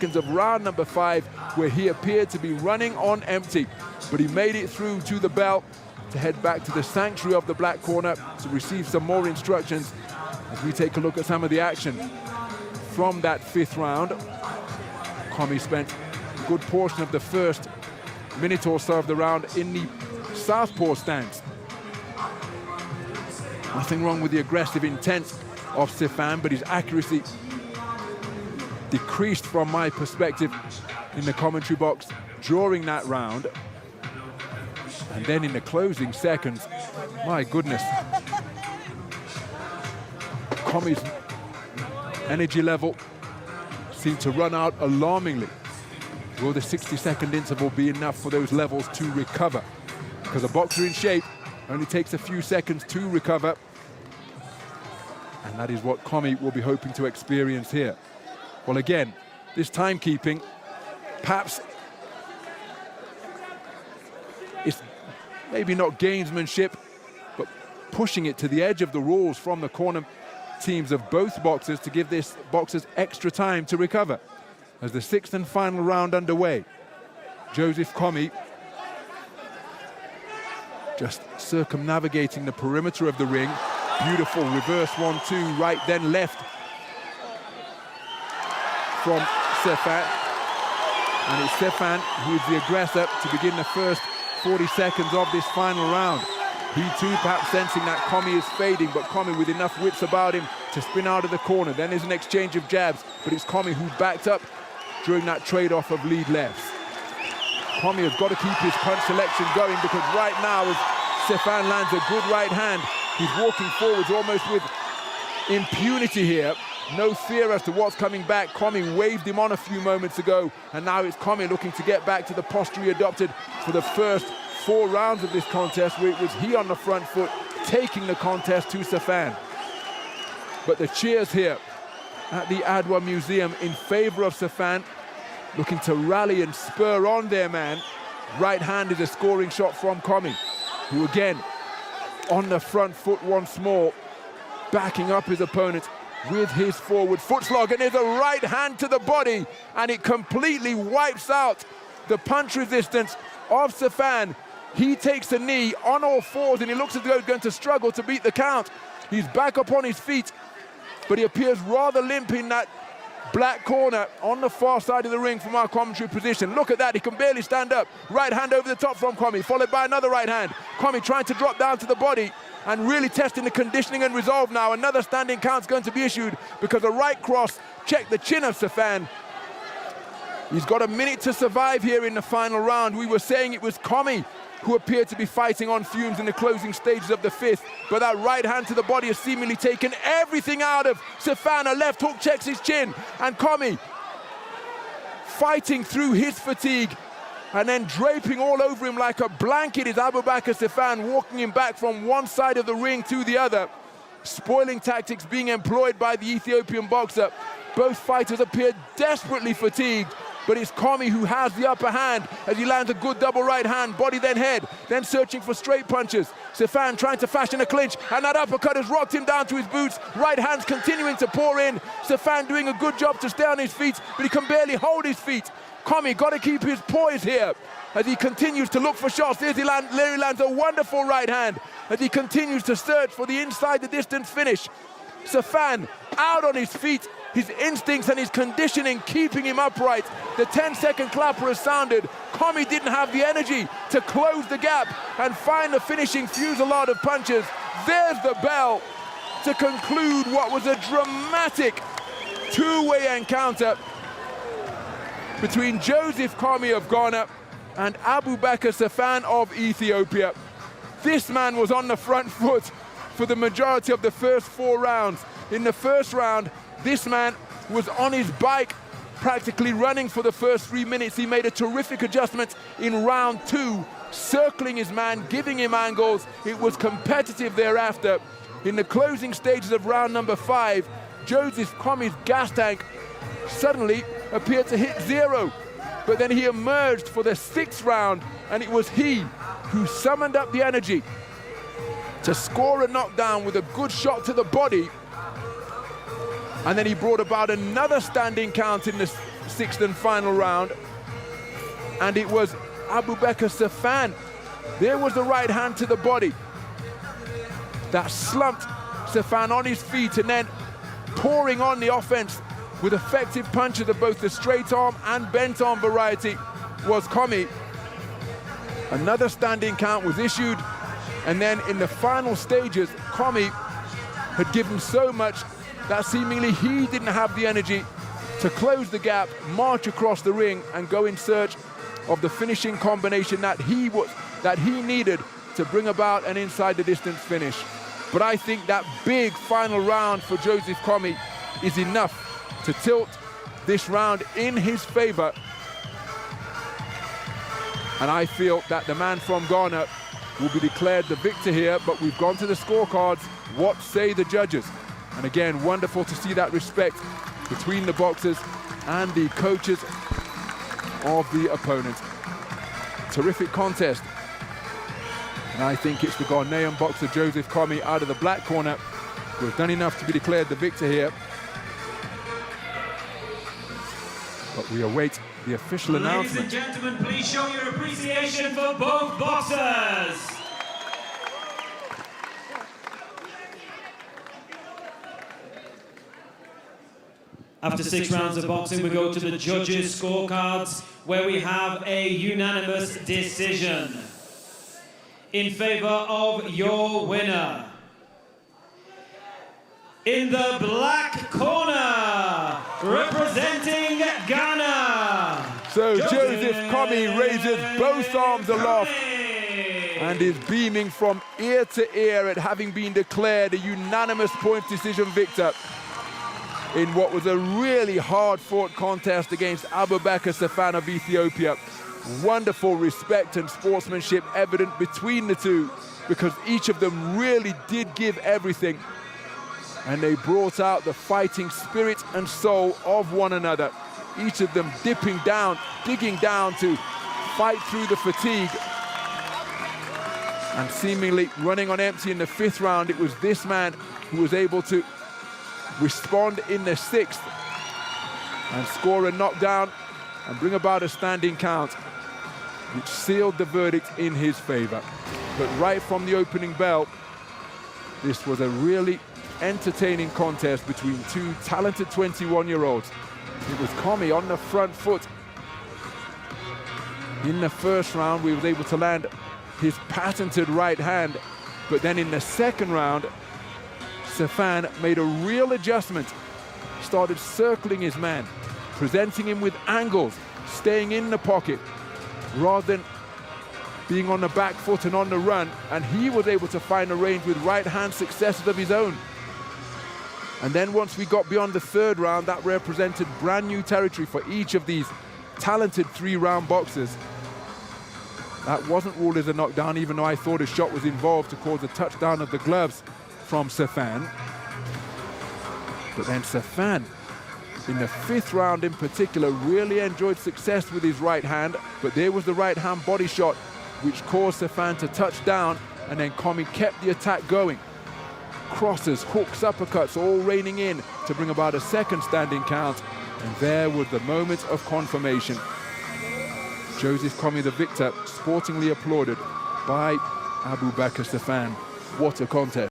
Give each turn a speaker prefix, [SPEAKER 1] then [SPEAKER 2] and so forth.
[SPEAKER 1] seconds of round number 5, where he appeared to be running on empty. But he made it through to the bell to head back to the sanctuary of the black corner to receive some more instructions as we take a look at some of the action from that 5th round. Comey spent a good portion of the first minute or so of the round in the southpaw stance. Nothing wrong with the aggressive intent of Sifan, but his accuracy decreased from my perspective in the commentary box during that round. And then in the closing seconds, my goodness, Comey's energy level seemed to run out alarmingly. Will the 60-second interval be enough for those levels to recover? Because a boxer in shape only takes a few seconds to recover. And that is what Comey will be hoping to experience here. Well, again, this timekeeping, perhaps it's maybe not gamesmanship, but pushing it to the edge of the rules from the corner teams of both boxers to give this boxers extra time to recover. As the 6th and final round underway, Joseph Comey just circumnavigating the perimeter of the ring. Beautiful reverse 1-2, right then left from Sifan. And it's Sifan who is the aggressor to begin the first 40 seconds of this final round. He too perhaps sensing that Comey is fading, but Comey with enough wits about him to spin out of the corner. Then there's an exchange of jabs, but it's Comey who backed up during that trade-off of lead lefts. Comey has got to keep his punch selection going, because right now as Sifan lands a good right hand, he's walking forwards almost with impunity here. No fear as to what's coming back. Comey waved him on a few moments ago, and now it's Comey looking to get back to the posture he adopted for the first 4 rounds of this contest, where it was he on the front foot taking the contest to Sifan. But the cheers here at the Adwa Museum in favor of Sifan, looking to rally and spur on their man. Right hand is a scoring shot from Comey, who again on the front foot once more, backing up his opponent with his forward foot slog. And there's a right hand to the body, and it completely wipes out the punch resistance of Sifan. He takes a knee on all fours, and he looks as though he's going to struggle to beat the count. He's back up on his feet, but he appears rather limp in that black corner on the far side of the ring from our commentary position. Look at that, he can barely stand up. Right hand over the top from Comey, followed by another right hand. Comey trying to drop down to the body and really testing the conditioning and resolve now. Another standing count's going to be issued because a right cross checked the chin of Sifan. He's got a minute to survive here in the final round. We were saying it was Comey who appeared to be fighting on fumes in the closing stages of the 5th, but that right hand to the body has seemingly taken everything out of Sifan. A left hook checks his chin, and Comey fighting through his fatigue and then draping all over him like a blanket is Abubakar Sifan, walking him back from one side of the ring to the other. Spoiling tactics being employed by the Ethiopian boxer. Both fighters appear desperately fatigued, but it's Comey who has the upper hand as he lands a good double right hand, body then head, then searching for straight punches. Sifan trying to fashion a clinch, and that uppercut has rocked him down to his boots. Right hands continuing to pour in. Sifan doing a good job to stay on his feet, but he can barely hold his feet. Comey got to keep his poise here as he continues to look for shots. There he lands a wonderful right hand as he continues to search for the inside the distance finish. Sifan out on his feet, his instincts and his conditioning keeping him upright. The 10-second clapper has sounded. Comey didn't have the energy to close the gap and find the finishing fusillade of punches. There's the bell to conclude what was a dramatic two-way encounter between Joseph Comey of Ghana and Abubakar Sifan of Ethiopia. This man was on the front foot for the majority of the first 4 rounds. In the first round, this man was on his bike, practically running for the first 3 minutes. He made a terrific adjustment in round 2, circling his man, giving him angles. It was competitive thereafter. In the closing stages of round number 5, Joseph Comey's gas tank suddenly appeared to hit 0. But then he emerged for the 6th round, and it was he who summoned up the energy to score a knockdown with a good shot to the body. And then he brought about another standing count in the sixth and final round. And it was Abubakar Safan. There was the right hand to the body that slumped Safan on his feet, and then pouring on the offense with effective punches of both the straight arm and bent arm variety was Komi. Another standing count was issued, and then in the final stages, Komi had given so much that seemingly he didn't have the energy to close the gap, march across the ring, and go in search of the finishing combination that he needed to bring about an inside the distance finish. But I think that big final round for Joseph Komi is enough to tilt this round in his favor. And I feel that the man from Ghana will be declared the victor here, but we've gone to the scorecards. What say the judges? And again, wonderful to see that respect between the boxers and the coaches of the opponent. Terrific contest. And I think it's the Ghanaian boxer Joseph Komi out of the black corner who has done enough to be declared the victor here. But we await the official announcement.
[SPEAKER 2] Ladies and gentlemen, please show your appreciation for both boxers. After 6 rounds of boxing, we go to the judges' scorecards, where we have a unanimous decision in favor of your winner. In the black corner, representing Ghana.
[SPEAKER 1] So Joseph Komi raises both arms aloft and is beaming from ear to ear at having been declared a unanimous point decision victor in what was a really hard-fought contest against Abubakar Safan of Ethiopia. Wonderful respect and sportsmanship evident between the two, because each of them really did give everything, and they brought out the fighting spirit and soul of one another, each of them dipping down, digging down to fight through the fatigue. And seemingly running on empty in the 5th round, it was this man who was able to respond in the 6th and score a knockdown and bring about a standing count, which sealed the verdict in his favor. But right from the opening bell, this was a really entertaining contest between two talented 21-year-olds. It was Komi on the front foot. In the 1st round, we was able to land his patented right hand, but then in the 2nd round, Safan made a real adjustment, started circling his man, presenting him with angles, staying in the pocket, rather than being on the back foot and on the run, and he was able to find a range with right-hand successes of his own. And then once we got beyond the 3rd round, that represented brand new territory for each of these talented 3-round boxers. That wasn't ruled as a knockdown, even though I thought a shot was involved to cause a touchdown of the gloves from Safan. But then Safan, in the 5th round in particular, really enjoyed success with his right hand, but there was the right hand body shot which caused Safan to touch down, and then Komi kept the attack going. Crosses, hooks, uppercuts, all raining in to bring about a 2nd standing count, and there was the moment of confirmation. Joseph Komi, the victor, sportingly applauded by Abubakar Safan. What a contest.